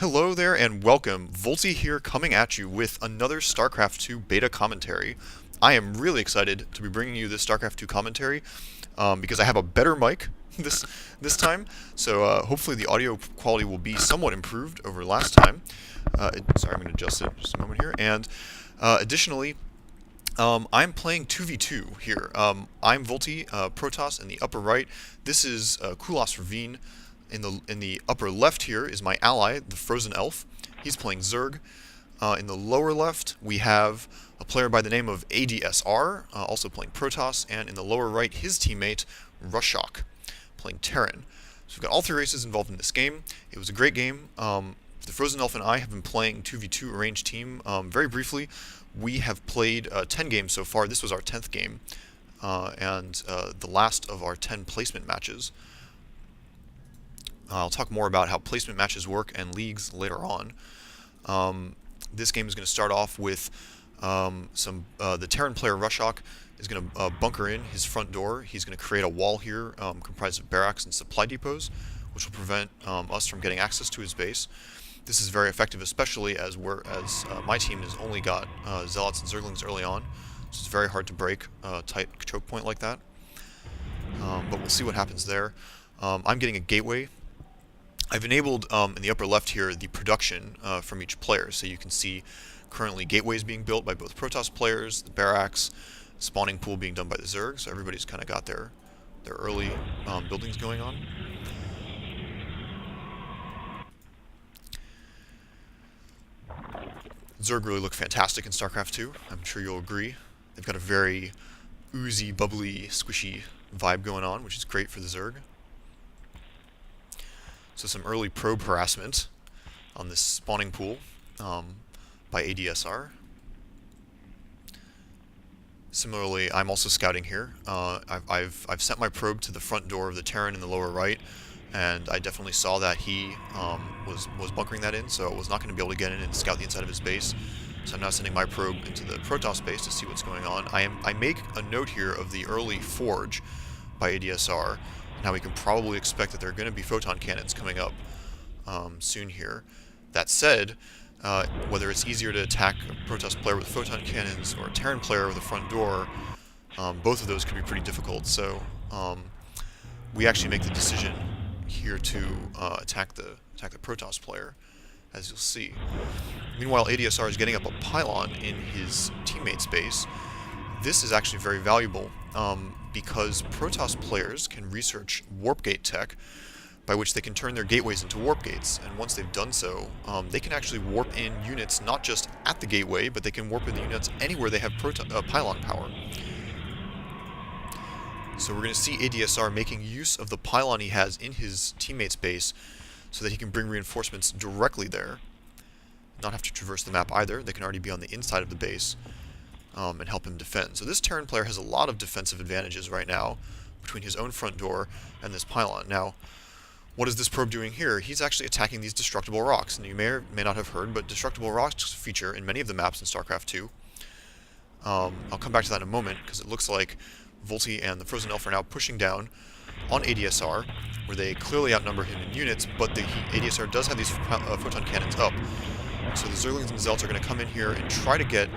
Hello there and welcome. Volty here coming at you with another StarCraft 2 beta commentary. I am really excited to be bringing you this StarCraft 2 commentary because I have a better mic this time, so hopefully the audio quality will be somewhat improved over last time. Sorry, I'm going to adjust it just a moment here. And additionally, I'm playing 2v2 here. I'm Volty, Protoss in the upper right. This is Kulas Ravine. In the upper left here is my ally, TheFrozenElf. He's playing Zerg. In the lower left, we have a player by the name of ADSR, also playing Protoss, and in the lower right, his teammate, Rushock, playing Terran. So we've got all three races involved in this game. It was a great game. TheFrozenElf and I have been playing 2v2 arranged team very briefly. We have played 10 games so far. This was our 10th game, and the last of our 10 placement matches. I'll talk more about how placement matches work and leagues later on. This game is going to start off with the Terran player Rushock is going to bunker in his front door. He's going to create a wall here comprised of barracks and supply depots, which will prevent us from getting access to his base. This is very effective, especially as my team has only got Zealots and Zerglings early on, so it's very hard to break a tight choke point like that. But we'll see what happens there. I'm getting a gateway. I've enabled in the upper left here the production from each player, so you can see currently gateways being built by both Protoss players, the barracks, spawning pool being done by the Zerg, so everybody's kind of got their early buildings going on. Zerg really look fantastic in StarCraft 2, I'm sure you'll agree. They've got a very oozy, bubbly, squishy vibe going on, which is great for the Zerg. So some early probe harassment on this spawning pool by ADSR. Similarly, I'm also scouting here. I've sent my probe to the front door of the Terran in the lower right, and I definitely saw that he was bunkering that in, so I was not going to be able to get in and scout the inside of his base. So I'm now sending my probe into the Protoss base to see what's going on. I make a note here of the early forge by ADSR. Now we can probably expect that there are going to be photon cannons coming up soon here. That said, whether it's easier to attack a Protoss player with photon cannons or a Terran player with a front door, both of those could be pretty difficult. So we actually make the decision here to attack the Protoss player, as you'll see. Meanwhile, ADSR is getting up a pylon in his teammate's base. This is actually very valuable because Protoss players can research warp gate tech by which they can turn their gateways into warp gates, and once they've done so, they can actually warp in units not just at the gateway, but they can warp in the units anywhere they have pylon power. So we're going to see ADSR making use of the pylon he has in his teammate's base so that he can bring reinforcements directly there, not have to traverse the map either. They can already be on the inside of the base and help him defend. So this Terran player has a lot of defensive advantages right now between his own front door and this pylon. Now, what is this probe doing here? He's actually attacking these destructible rocks, and you may or may not have heard, but destructible rocks feature in many of the maps in StarCraft 2. I'll come back to that in a moment, because it looks like Volty and TheFrozenElf are now pushing down on ADSR, where they clearly outnumber him in units, but the ADSR does have these photon cannons up. So the Zerglings and Zealots are going to come in here and try to get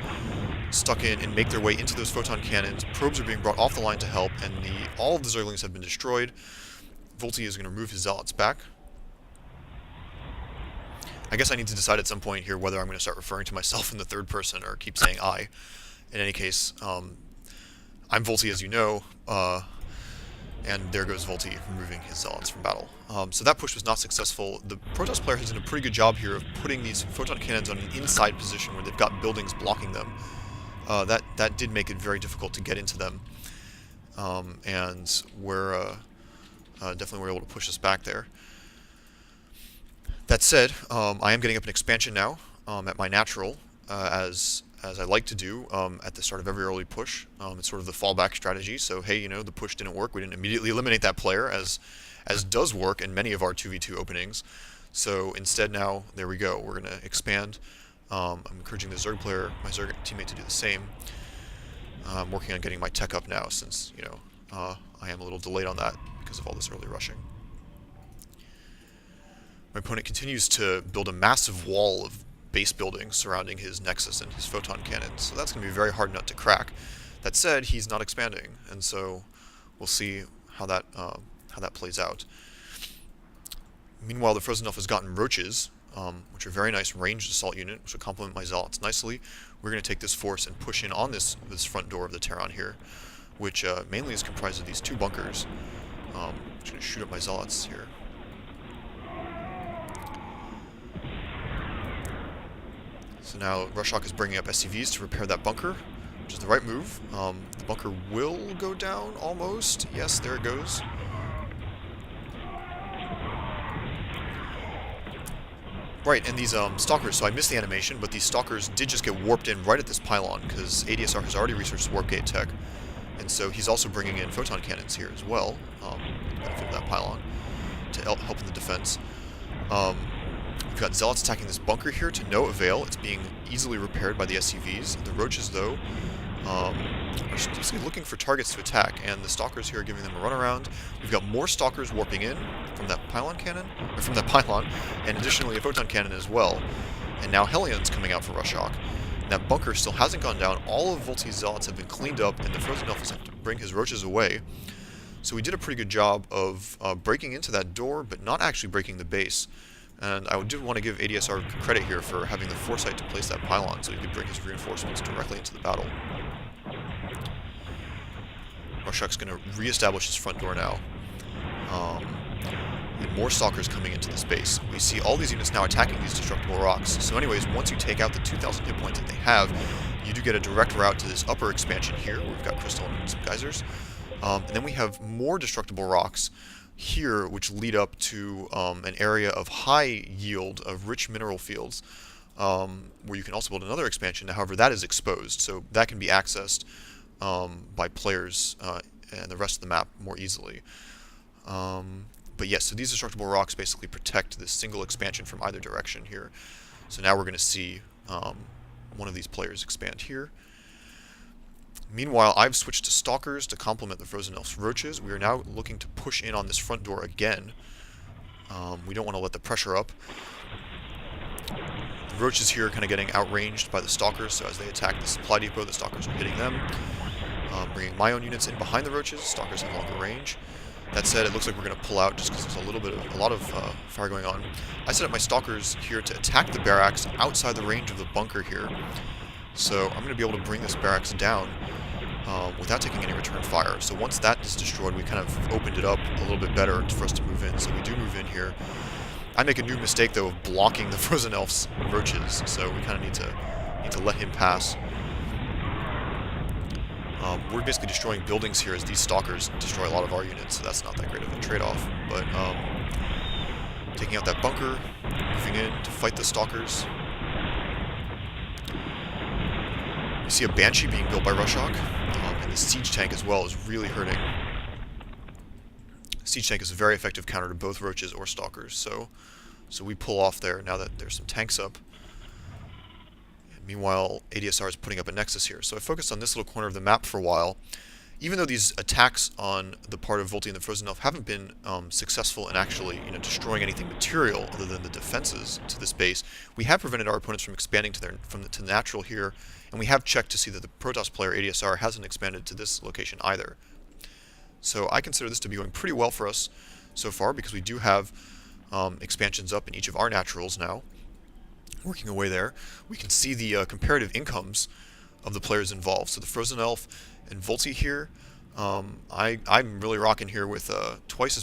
stuck in and make their way into those photon cannons. Probes are being brought off the line to help, and all of the Zerglings have been destroyed. Volty is going to move his Zealots back. I guess I need to decide at some point here whether I'm going to start referring to myself in the third person or keep saying I. In any case, I'm Volty, as you know, and there goes Volty removing his Zealots from battle. So that push was not successful. The Protoss player has done a pretty good job here of putting these photon cannons on an inside position where they've got buildings blocking them. That did make it very difficult to get into them, and we're definitely were able to push us back there. That said, I am getting up an expansion now at my natural, as I like to do at the start of every early push. It's sort of the fallback strategy. So hey, you know, the push didn't work. We didn't immediately eliminate that player, as does work in many of our 2v2 openings. So instead, now there we go. We're going to expand. I'm encouraging the Zerg player, my Zerg teammate, to do the same. I'm working on getting my tech up now, since I am a little delayed on that because of all this early rushing. My opponent continues to build a massive wall of base buildings surrounding his Nexus and his photon cannon, so that's going to be a very hard nut to crack. That said, he's not expanding, and so we'll see how that plays out. Meanwhile, the TheFrozenElf has gotten roaches, which are a very nice ranged assault unit, which will complement my zealots nicely. We're going to take this force and push in on this front door of the Terran here, which mainly is comprised of these two bunkers. I'm just going to shoot up my zealots here. So now Rushock is bringing up SCVs to repair that bunker, which is the right move. The bunker will go down, almost. Yes, there it goes. Right, and these stalkers, so I missed the animation, but these stalkers did just get warped in right at this pylon, because ADSR has already researched warp gate tech, and so he's also bringing in photon cannons here as well, benefit of that pylon, to help in the defense. We've got zealots attacking this bunker here to no avail. It's being easily repaired by the SCVs. The roaches, though, are still looking for targets to attack, and the stalkers here are giving them a runaround. We've got more stalkers warping in from that pylon cannon, or from that pylon, and additionally a photon cannon as well. And now Hellion's coming out for Rushock. That bunker still hasn't gone down. All of Volty's zealots have been cleaned up, and the TheFrozenElf has had to bring his roaches away. So we did a pretty good job of breaking into that door, but not actually breaking the base. And I did want to give ADSR credit here for having the foresight to place that pylon so he could bring his reinforcements directly into the battle. Rushock's going to re-establish his front door now. And more stalkers coming into the space. We see all these units now attacking these destructible rocks. So anyways, once you take out the 2,000 hit points that they have, you do get a direct route to this upper expansion here, where we've got crystal and some geysers. And then we have more destructible rocks here, which lead up to an area of high yield of rich mineral fields, where you can also build another expansion. However, that is exposed, so that can be accessed by players and the rest of the map more easily. But yes, so these destructible rocks basically protect this single expansion from either direction here. So now we're going to see one of these players expand here. Meanwhile, I've switched to stalkers to complement the TheFrozenElf's roaches. We are now looking to push in on this front door again. We don't want to let the pressure up. The roaches here are kind of getting outranged by the stalkers, so as they attack the supply depot, the stalkers are hitting them. Bringing my own units in behind the roaches. Stalkers have longer range. That said, it looks like we're going to pull out just because there's a lot of fire going on. I set up my stalkers here to attack the barracks outside the range of the bunker here. So I'm going to be able to bring this barracks down without taking any return fire. So once that is destroyed, we kind of opened it up a little bit better for us to move in. So we do move in here. I make a new mistake, though, of blocking the TheFrozenElf's roaches, so we kind of need to let him pass. We're basically destroying buildings here as these stalkers destroy a lot of our units, so that's not that great of a trade-off. But taking out that bunker, moving in to fight the stalkers. You see a Banshee being built by Rushock, and the siege tank as well is really hurting. Siege tank is a very effective counter to both roaches or stalkers, so we pull off there now that there's some tanks up. And meanwhile, ADSR is putting up a nexus here. So I focused on this little corner of the map for a while. Even though these attacks on the part of Volty and the TheFrozenElf haven't been successful in actually destroying anything material other than the defenses to this base, we have prevented our opponents from expanding to the natural here, and we have checked to see that the Protoss player ADSR hasn't expanded to this location either. So I consider this to be going pretty well for us so far, because we do have expansions up in each of our naturals now. Working away there, we can see the comparative incomes of the players involved. So the TheFrozenElf and Volty here, I'm really rocking here with twice as much